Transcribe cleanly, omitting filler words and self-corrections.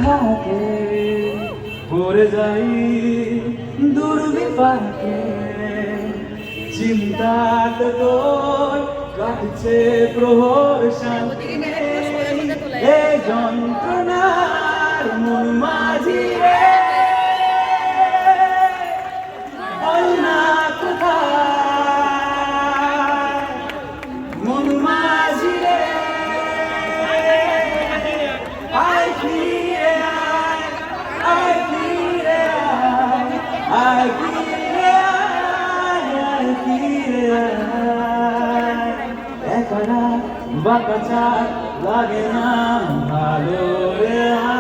থাকে পড়ে যাই দুর্বিপাকে চিন্তাতে তোর কাটছে প্রহর শান্তি এই যন্ত্রণার মন মাঝি রে বল না কোথায় মন মাঝি রে আয় ফিরে আয় ফিরে আয় ফিরে আয় ফিরে একলা বাঁকা লাগে না ভালো রে।